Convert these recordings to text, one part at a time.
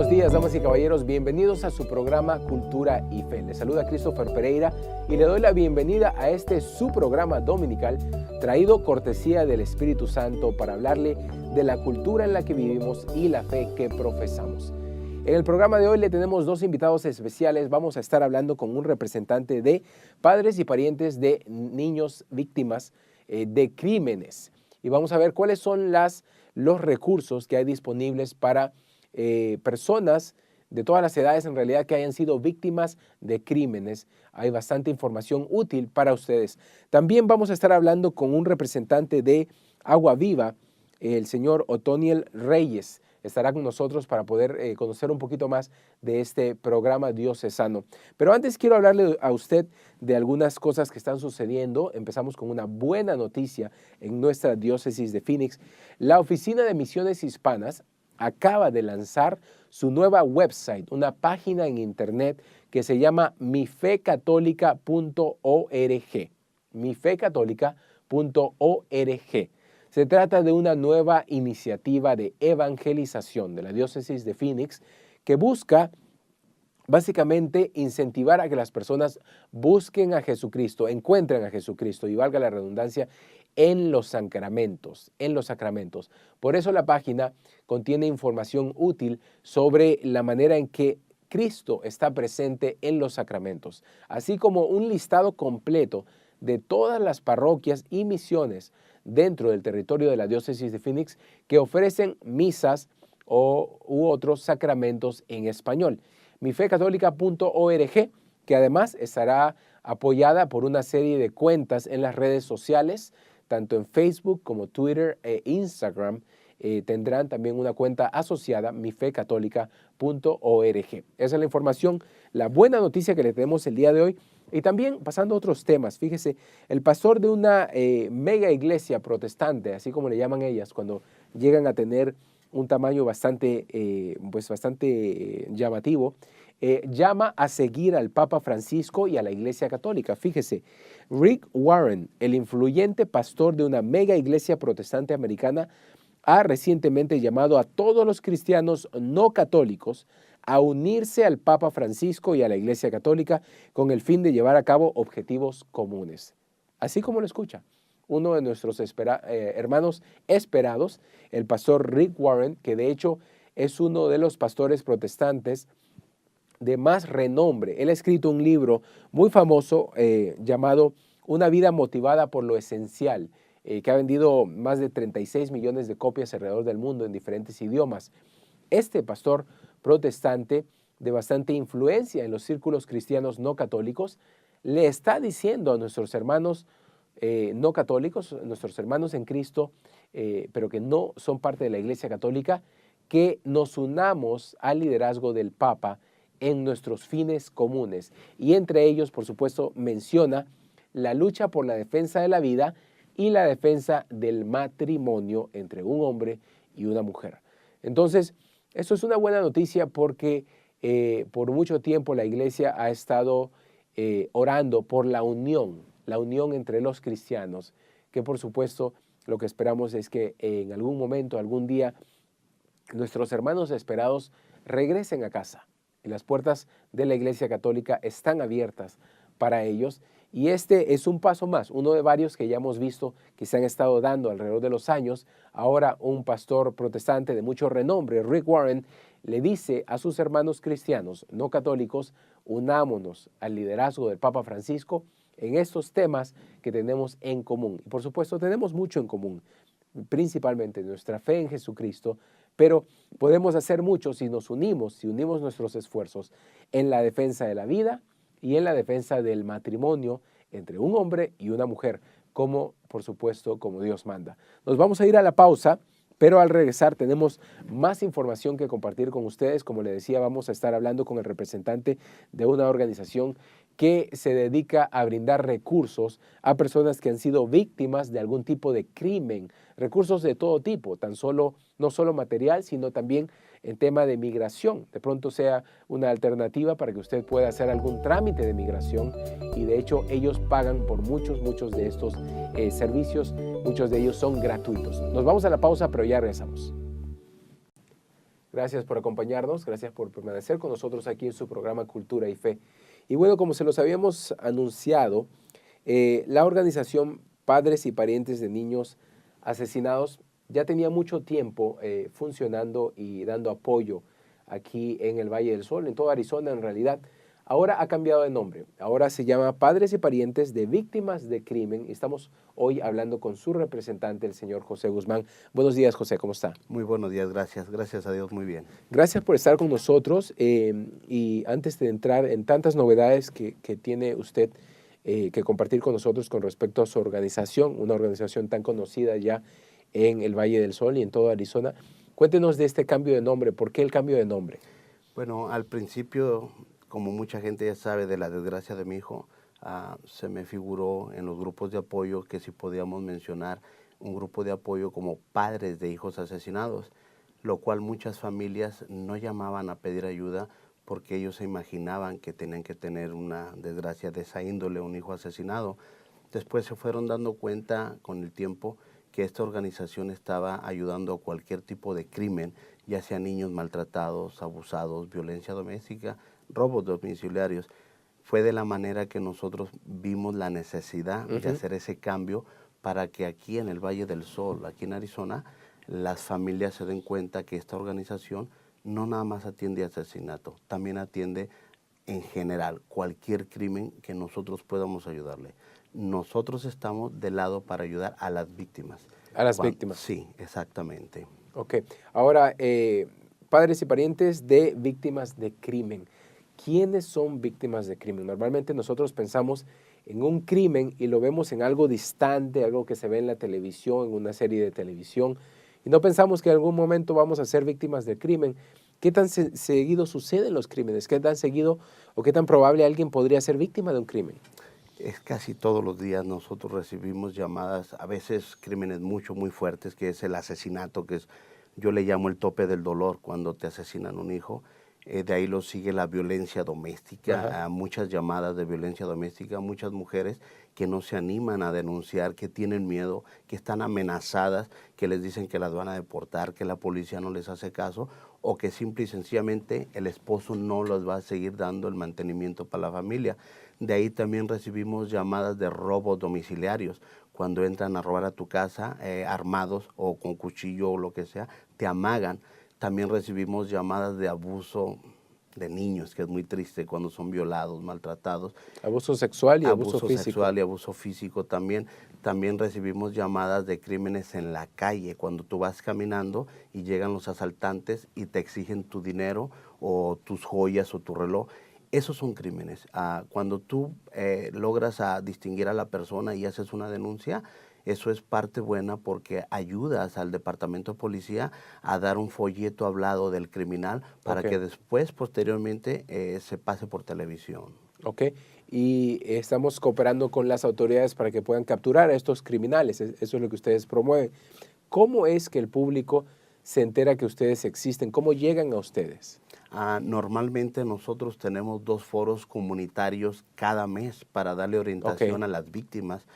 buenos días, damas y caballeros. Bienvenidos a su programa Cultura y Fe. Les saluda Christopher Pereira y le doy la bienvenida a su programa dominical traído cortesía del Espíritu Santo para hablarle de la cultura en la que vivimos y la fe que profesamos. En el programa de hoy le tenemos dos invitados especiales. Vamos a estar hablando con un representante de padres y parientes de niños víctimas de crímenes. Y vamos a ver cuáles son los recursos que hay disponibles para personas de todas las edades en realidad que hayan sido víctimas de crímenes. Hay bastante información útil para ustedes. También vamos a estar hablando con un representante de Agua Viva, el señor Otoniel Reyes. Estará con nosotros para poder conocer un poquito más de este programa diocesano. Pero antes quiero hablarle a usted de algunas cosas que están sucediendo. Empezamos con una buena noticia en nuestra diócesis de Phoenix. La Oficina de Misiones Hispanas acaba de lanzar su nueva website, una página en internet que se llama mifecatólica.org. mifecatólica.org. Se trata de una nueva iniciativa de evangelización de la diócesis de Phoenix que busca básicamente incentivar a que las personas busquen a Jesucristo, encuentren a Jesucristo y valga la redundancia, en los sacramentos, Por eso la página contiene información útil sobre la manera en que Cristo está presente en los sacramentos, así como un listado completo de todas las parroquias y misiones dentro del territorio de la diócesis de Phoenix que ofrecen misas u otros sacramentos en español. mifecatólica.org, que además estará apoyada por una serie de cuentas en las redes sociales, tanto en Facebook como Twitter e Instagram. Tendrán también una cuenta asociada, mifecatólica.org. Esa es la información, la buena noticia que le tenemos el día de hoy. Y también pasando a otros temas, fíjese, el pastor de una mega iglesia protestante, así como le llaman ellas, cuando llegan a tener un tamaño bastante llamativo, llama a seguir al Papa Francisco y a la Iglesia Católica. Fíjese, Rick Warren, el influyente pastor de una mega iglesia protestante americana, ha recientemente llamado a todos los cristianos no católicos a unirse al Papa Francisco y a la Iglesia Católica con el fin de llevar a cabo objetivos comunes. Así como lo escucha, uno de nuestros hermanos esperados, el pastor Rick Warren, que de hecho es uno de los pastores protestantes de más renombre. Él ha escrito un libro muy famoso llamado Una vida motivada por lo esencial, que ha vendido más de 36 millones de copias alrededor del mundo en diferentes idiomas. Este pastor protestante de bastante influencia en los círculos cristianos no católicos le está diciendo a nuestros hermanos no católicos, nuestros hermanos en Cristo, pero que no son parte de la Iglesia Católica, que nos unamos al liderazgo del Papa en nuestros fines comunes. Y entre ellos, por supuesto, menciona la lucha por la defensa de la vida y la defensa del matrimonio entre un hombre y una mujer. Entonces, esto es una buena noticia porque por mucho tiempo la Iglesia ha estado orando por la unión entre los cristianos, que por supuesto lo que esperamos es que en algún momento, algún día, nuestros hermanos esperados regresen a casa. Y las puertas de la Iglesia Católica están abiertas para ellos. Y este es un paso más, uno de varios que ya hemos visto que se han estado dando alrededor de los años. Ahora un pastor protestante de mucho renombre, Rick Warren, le dice a sus hermanos cristianos no católicos, unámonos al liderazgo del Papa Francisco en estos temas que tenemos en común. Y por supuesto tenemos mucho en común, principalmente nuestra fe en Jesucristo, pero podemos hacer mucho si nos unimos, si unimos nuestros esfuerzos en la defensa de la vida y en la defensa del matrimonio entre un hombre y una mujer, como por supuesto, como Dios manda. Nos vamos a ir a la pausa, pero al regresar tenemos más información que compartir con ustedes. Como le decía, vamos a estar hablando con el representante de una organización que se dedica a brindar recursos a personas que han sido víctimas de algún tipo de crimen, recursos de todo tipo, no solo material, sino también en tema de migración. De pronto sea una alternativa para que usted pueda hacer algún trámite de migración y de hecho ellos pagan por muchos de estos servicios, muchos de ellos son gratuitos. Nos vamos a la pausa, pero ya regresamos. Gracias por acompañarnos, gracias por permanecer con nosotros aquí en su programa Cultura y Fe. Y bueno, como se los habíamos anunciado, la organización Padres y Parientes de Niños Asesinados ya tenía mucho tiempo funcionando y dando apoyo aquí en el Valle del Sol, en toda Arizona en realidad. Ahora ha cambiado de nombre, ahora se llama Padres y Parientes de Víctimas de Crimen y estamos hoy hablando con su representante, el señor José Guzmán. Buenos días, José, ¿cómo está? Muy buenos días, gracias a Dios, muy bien. Gracias por estar con nosotros y antes de entrar en tantas novedades que tiene usted que compartir con nosotros con respecto a su organización, una organización tan conocida ya en el Valle del Sol y en toda Arizona, cuéntenos de este cambio de nombre. ¿Por qué el cambio de nombre? Bueno, al principio, como mucha gente ya sabe de la desgracia de mi hijo, se me figuró en los grupos de apoyo que si podíamos mencionar un grupo de apoyo como padres de hijos asesinados, lo cual muchas familias no llamaban a pedir ayuda porque ellos se imaginaban que tenían que tener una desgracia de esa índole, un hijo asesinado. Después se fueron dando cuenta con el tiempo que esta organización estaba ayudando a cualquier tipo de crimen, ya sea niños maltratados, abusados, violencia doméstica, robos domiciliarios. Fue de la manera que nosotros vimos la necesidad de hacer ese cambio para que aquí en el Valle del Sol, aquí en Arizona, las familias se den cuenta que esta organización no nada más atiende asesinato, también atiende en general cualquier crimen que nosotros podamos ayudarle. Nosotros estamos del lado para ayudar a las víctimas. A las víctimas. Sí, exactamente. Ok. Ahora, padres y parientes de víctimas de crimen. ¿Quiénes son víctimas de crimen? Normalmente nosotros pensamos en un crimen y lo vemos en algo distante, algo que se ve en la televisión, en una serie de televisión, y no pensamos que en algún momento vamos a ser víctimas del crimen. ¿Qué tan seguido suceden los crímenes? ¿Qué tan seguido o qué tan probable alguien podría ser víctima de un crimen? Es casi todos los días nosotros recibimos llamadas, a veces crímenes muy fuertes, que es el asesinato, que es, yo le llamo el tope del dolor cuando te asesinan un hijo. De ahí lo sigue la violencia doméstica, muchas llamadas de violencia doméstica, muchas mujeres que no se animan a denunciar, que tienen miedo, que están amenazadas, que les dicen que las van a deportar, que la policía no les hace caso, o que simple y sencillamente el esposo no les va a seguir dando el mantenimiento para la familia. De ahí también recibimos llamadas de robos domiciliarios, cuando entran a robar a tu casa armados o con cuchillo o lo que sea, te amagan. También recibimos llamadas de abuso de niños, que es muy triste cuando son violados, maltratados. Abuso sexual y abuso físico. Sexual y abuso físico también. También recibimos llamadas de crímenes en la calle, cuando tú vas caminando y llegan los asaltantes y te exigen tu dinero o tus joyas o tu reloj. Esos son crímenes. Cuando tú logras distinguir a la persona y haces una denuncia, eso es parte buena porque ayudas al departamento de policía a dar un folleto hablado del criminal para que después, posteriormente, se pase por televisión. Ok, y estamos cooperando con las autoridades para que puedan capturar a estos criminales. Eso es lo que ustedes promueven. ¿Cómo es que el público se entera que ustedes existen? ¿Cómo llegan a ustedes? Normalmente nosotros tenemos 2 foros comunitarios cada mes para darle orientación a las víctimas.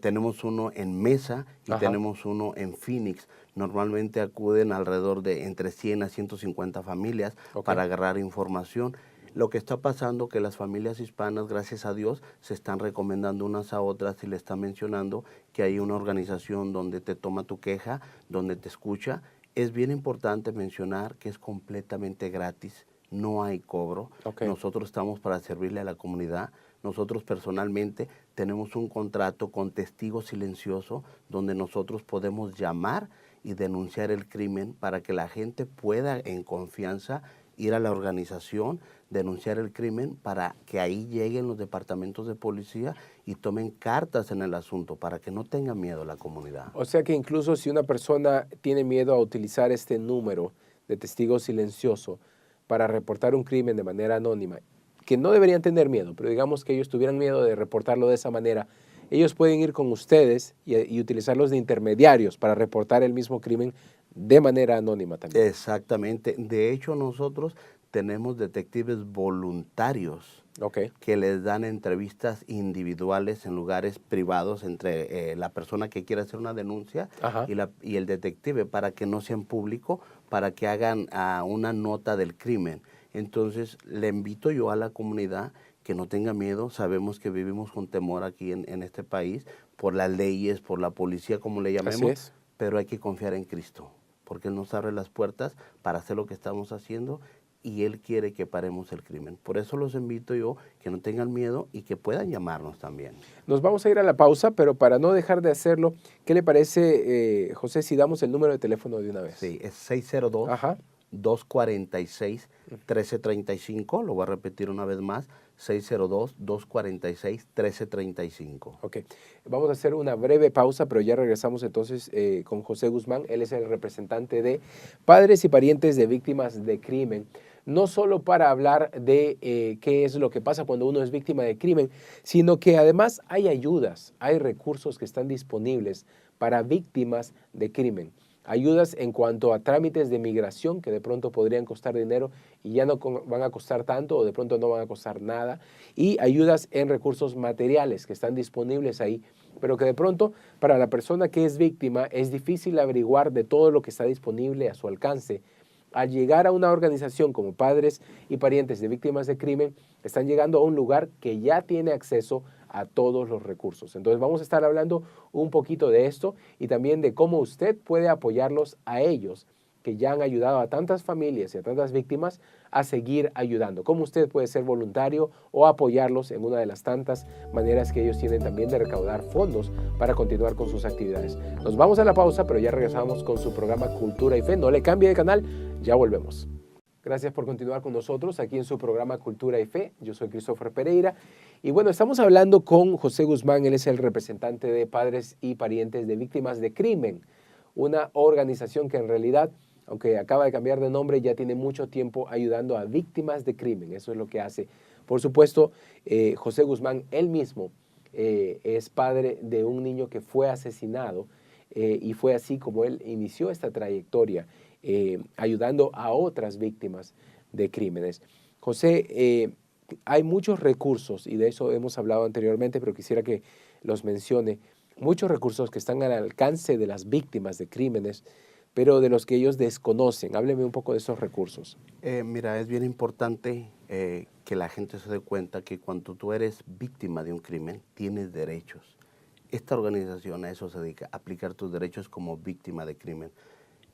Tenemos uno en Mesa y tenemos uno en Phoenix. Normalmente acuden alrededor de entre 100 a 150 familias para agarrar información. Lo que está pasando que las familias hispanas, gracias a Dios, se están recomendando unas a otras y le están mencionando que hay una organización donde te toma tu queja, donde te escucha. Es bien importante mencionar que es completamente gratis, no hay cobro. Nosotros estamos para servirle a la comunidad. Nosotros personalmente tenemos un contrato con testigo silencioso donde nosotros podemos llamar y denunciar el crimen para que la gente pueda en confianza ir a la organización, denunciar el crimen para que ahí lleguen los departamentos de policía y tomen cartas en el asunto para que no tenga miedo la comunidad. O sea que incluso si una persona tiene miedo a utilizar este número de testigo silencioso para reportar un crimen de manera anónima, que no deberían tener miedo, pero digamos que ellos tuvieran miedo de reportarlo de esa manera, ellos pueden ir con ustedes y utilizarlos de intermediarios para reportar el mismo crimen de manera anónima también. Exactamente. De hecho, nosotros tenemos detectives voluntarios Ok. que les dan entrevistas individuales en lugares privados entre la persona que quiere hacer una denuncia Ajá. y el detective, para que no sea en público, para que hagan una nota del crimen. Entonces, le invito yo a la comunidad que no tenga miedo. Sabemos que vivimos con temor aquí en este país por las leyes, por la policía, como le Así llamemos, es. pero hay que confiar en Cristo, porque Él nos abre las puertas para hacer lo que estamos haciendo y Él quiere que paremos el crimen. Por eso los invito yo que no tengan miedo y que puedan llamarnos también. Nos vamos a ir a la pausa, pero para no dejar de hacerlo, ¿qué le parece, José, si damos el número de teléfono de una vez? Sí, es Ajá. 602-246-1335. Lo voy a repetir una vez más, 602-246-1335. Ok, vamos a hacer una breve pausa, pero ya regresamos entonces con José Guzmán. Él es el representante de padres y parientes de víctimas de crimen. No solo para hablar de qué es lo que pasa cuando uno es víctima de crimen, sino que además hay ayudas, hay recursos que están disponibles para víctimas de crimen. Ayudas en cuanto a trámites de migración que de pronto podrían costar dinero y ya no van a costar tanto o de pronto no van a costar nada. Y ayudas en recursos materiales que están disponibles ahí, pero que de pronto para la persona que es víctima es difícil averiguar de todo lo que está disponible a su alcance. Al llegar a una organización como Padres y Parientes de Víctimas de Crimen, están llegando a un lugar que ya tiene acceso a todos los recursos. Entonces vamos a estar hablando un poquito de esto y también de cómo usted puede apoyarlos a ellos, que ya han ayudado a tantas familias y a tantas víctimas a seguir ayudando. Cómo usted puede ser voluntario o apoyarlos en una de las tantas maneras que ellos tienen también de recaudar fondos para continuar con sus actividades. Nos vamos a la pausa, pero ya regresamos con su programa Cultura y Fe. No le cambie de canal, ya volvemos. Gracias por continuar con nosotros aquí en su programa Cultura y Fe. Yo soy Christopher Pereira. Y bueno, estamos hablando con José Guzmán. Él es el representante de Padres y Parientes de Víctimas de Crimen, una organización que en realidad, aunque acaba de cambiar de nombre, ya tiene mucho tiempo ayudando a víctimas de crimen. Eso es lo que hace. Por supuesto, José Guzmán, él mismo, es padre de un niño que fue asesinado y fue así como él inició esta trayectoria, ayudando a otras víctimas de crímenes. José, hay muchos recursos, y de eso hemos hablado anteriormente, pero quisiera que los mencione, muchos recursos que están al alcance de las víctimas de crímenes, pero de los que ellos desconocen. Hábleme un poco de esos recursos. Mira, es bien importante que la gente se dé cuenta que cuando tú eres víctima de un crimen, tienes derechos. Esta organización a eso se dedica, a aplicar tus derechos como víctima de crimen.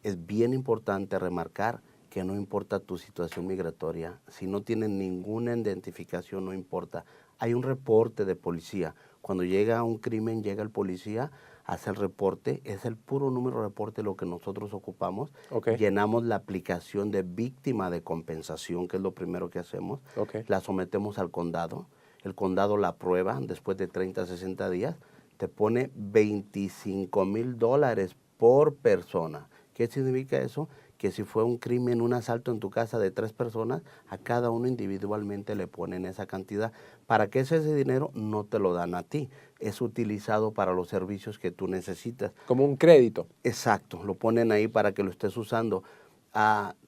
Es bien importante remarcar que no importa tu situación migratoria, si no tienes ninguna identificación, no importa. Hay un reporte de policía. Cuando llega un crimen, llega el policía, hace el reporte, es el puro número de reporte lo que nosotros ocupamos. Okay. Llenamos la aplicación de víctima de compensación, que es lo primero que hacemos. Okay. La sometemos al condado. El condado la aprueba después de 30 a 60 días. Te pone $25,000 por persona. ¿Qué significa eso? Que si fue un crimen, un asalto en tu casa de 3 personas, a cada uno individualmente le ponen esa cantidad. ¿Para qué es ese dinero? No te lo dan a ti. Es utilizado para los servicios que tú necesitas. Como un crédito. Exacto, lo ponen ahí para que lo estés usando.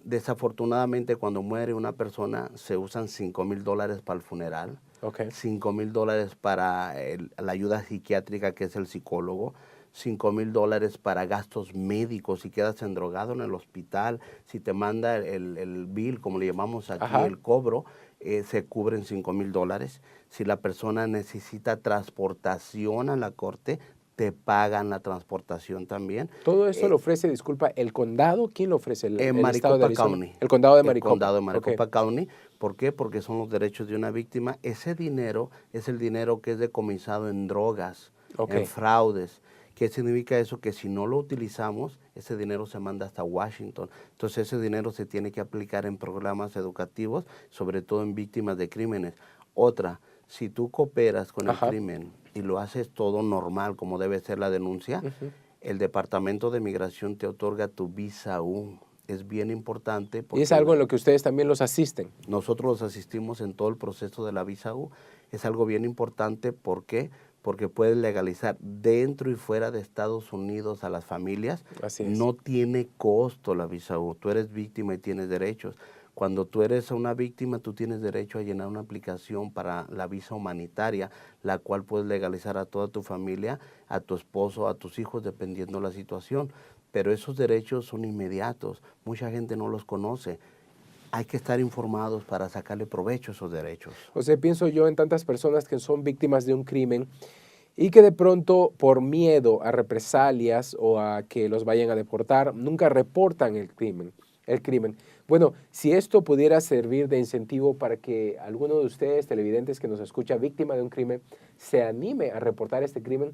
Desafortunadamente, cuando muere una persona, se usan $5,000 para el funeral. Okay. $5,000 para la ayuda psiquiátrica, que es el psicólogo. $5,000 para gastos médicos, si quedas endrogado en el hospital, si te manda el bill, como le llamamos aquí, Ajá. el cobro, se cubren $5,000. Si la persona necesita transportación a la corte, te pagan la transportación también. Todo eso lo ofrece, disculpa, el condado. ¿Quién lo ofrece? El estado de Maricopa Arizona. County. El condado de Maricopa. El condado de Maricopa Okay. County. ¿Por qué? Porque son los derechos de una víctima. Ese dinero es el dinero que es decomisado en drogas, Okay. en fraudes. ¿Qué significa eso? Que si no lo utilizamos, ese dinero se manda hasta Washington. Entonces ese dinero se tiene que aplicar en programas educativos, sobre todo en víctimas de crímenes. Otra, si tú cooperas con el crimen y lo haces todo normal, como debe ser la denuncia, el Departamento de Migración te otorga tu visa U. Es bien importante. Y es algo en lo que ustedes también los asisten. Nosotros los asistimos en todo el proceso de la visa U. Es algo bien importante. ¿Por qué? Porque puedes legalizar dentro y fuera de Estados Unidos a las familias. Así es. No tiene costo la visa U. Tú eres víctima y tienes derechos. Cuando tú eres una víctima, tú tienes derecho a llenar una aplicación para la visa humanitaria, la cual puedes legalizar a toda tu familia, a tu esposo, a tus hijos, dependiendo la situación. Pero esos derechos son inmediatos, mucha gente no los conoce. Hay que estar informados para sacarle provecho a esos derechos. José, pienso yo en tantas personas que son víctimas de un crimen y que de pronto por miedo a represalias o a que los vayan a deportar, nunca reportan el crimen. Bueno, si esto pudiera servir de incentivo para que alguno de ustedes, televidentes que nos escucha, víctima de un crimen, se anime a reportar este crimen,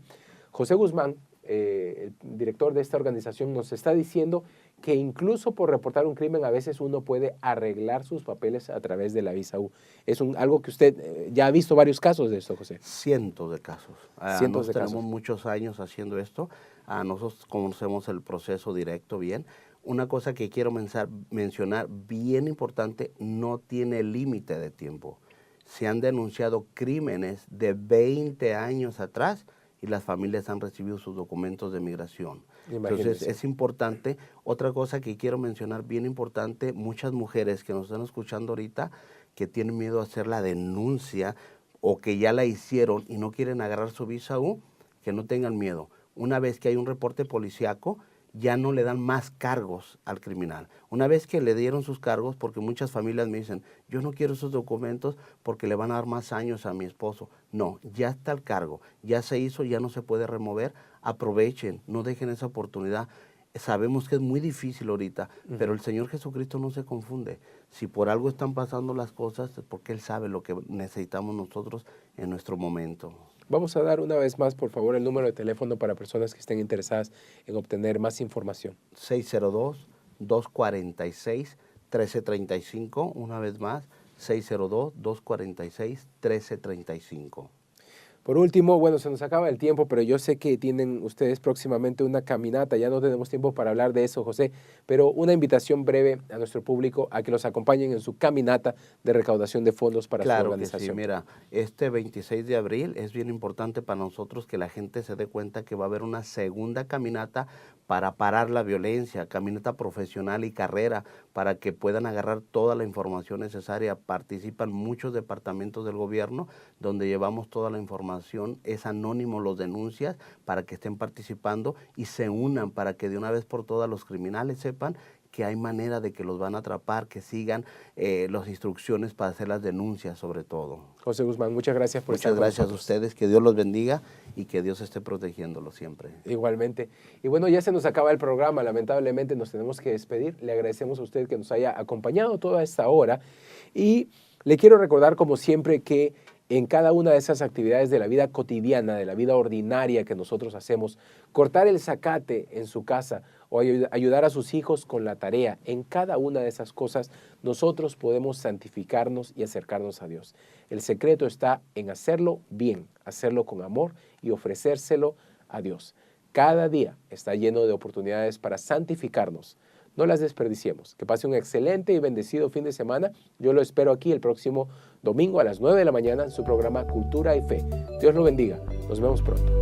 José Guzmán, el director de esta organización, nos está diciendo que incluso por reportar un crimen a veces uno puede arreglar sus papeles a través de la visa U. Es algo que usted ya ha visto varios casos de esto, José. Cientos de casos. Cientos de tenemos casos. Muchos años haciendo esto. Nosotros conocemos el proceso directo bien. Una cosa que quiero mencionar bien importante, no tiene límite de tiempo. Se han denunciado crímenes de 20 años atrás y las familias han recibido sus documentos de migración. Entonces es importante. Otra cosa que quiero mencionar bien importante, muchas mujeres que nos están escuchando ahorita que tienen miedo a hacer la denuncia o que ya la hicieron y no quieren agarrar su visa U, que no tengan miedo. Una vez que hay un reporte policíaco, ya no le dan más cargos al criminal. Una vez que le dieron sus cargos, porque muchas familias me dicen, yo no quiero esos documentos porque le van a dar más años a mi esposo. No, ya está el cargo, ya se hizo, ya no se puede remover. Aprovechen, no dejen esa oportunidad. Sabemos que es muy difícil ahorita, pero el Señor Jesucristo no se confunde. Si por algo están pasando las cosas, es porque Él sabe lo que necesitamos nosotros en nuestro momento. Vamos a dar una vez más, por favor, el número de teléfono para personas que estén interesadas en obtener más información. 602-246-1335, una vez más, 602-246-1335. Por último, bueno, se nos acaba el tiempo, pero yo sé que tienen ustedes próximamente una caminata, ya no tenemos tiempo para hablar de eso, José, pero una invitación breve a nuestro público a que los acompañen en su caminata de recaudación de fondos para su organización. Claro que sí, mira, este 26 de abril es bien importante para nosotros que la gente se dé cuenta que va a haber una segunda caminata para parar la violencia, caminata profesional y carrera, para que puedan agarrar toda la información necesaria. Participan muchos departamentos del gobierno donde llevamos toda la información, es anónimo los denuncias para que estén participando y se unan para que de una vez por todas los criminales sepan que hay manera de que los van a atrapar, que sigan las instrucciones para hacer las denuncias sobre todo. José Guzmán, muchas gracias por estar con nosotros. Muchas gracias a ustedes, que Dios los bendiga y que Dios esté protegiéndolos siempre. Igualmente. Y bueno, ya se nos acaba el programa, lamentablemente nos tenemos que despedir. Le agradecemos a usted que nos haya acompañado toda esta hora y le quiero recordar como siempre que en cada una de esas actividades de la vida cotidiana, de la vida ordinaria que nosotros hacemos, cortar el zacate en su casa o ayudar a sus hijos con la tarea, en cada una de esas cosas nosotros podemos santificarnos y acercarnos a Dios. El secreto está en hacerlo bien, hacerlo con amor y ofrecérselo a Dios. Cada día está lleno de oportunidades para santificarnos. No las desperdiciemos. Que pase un excelente y bendecido fin de semana. Yo lo espero aquí el próximo domingo a las 9 de la mañana en su programa Cultura y Fe. Dios lo bendiga. Nos vemos pronto.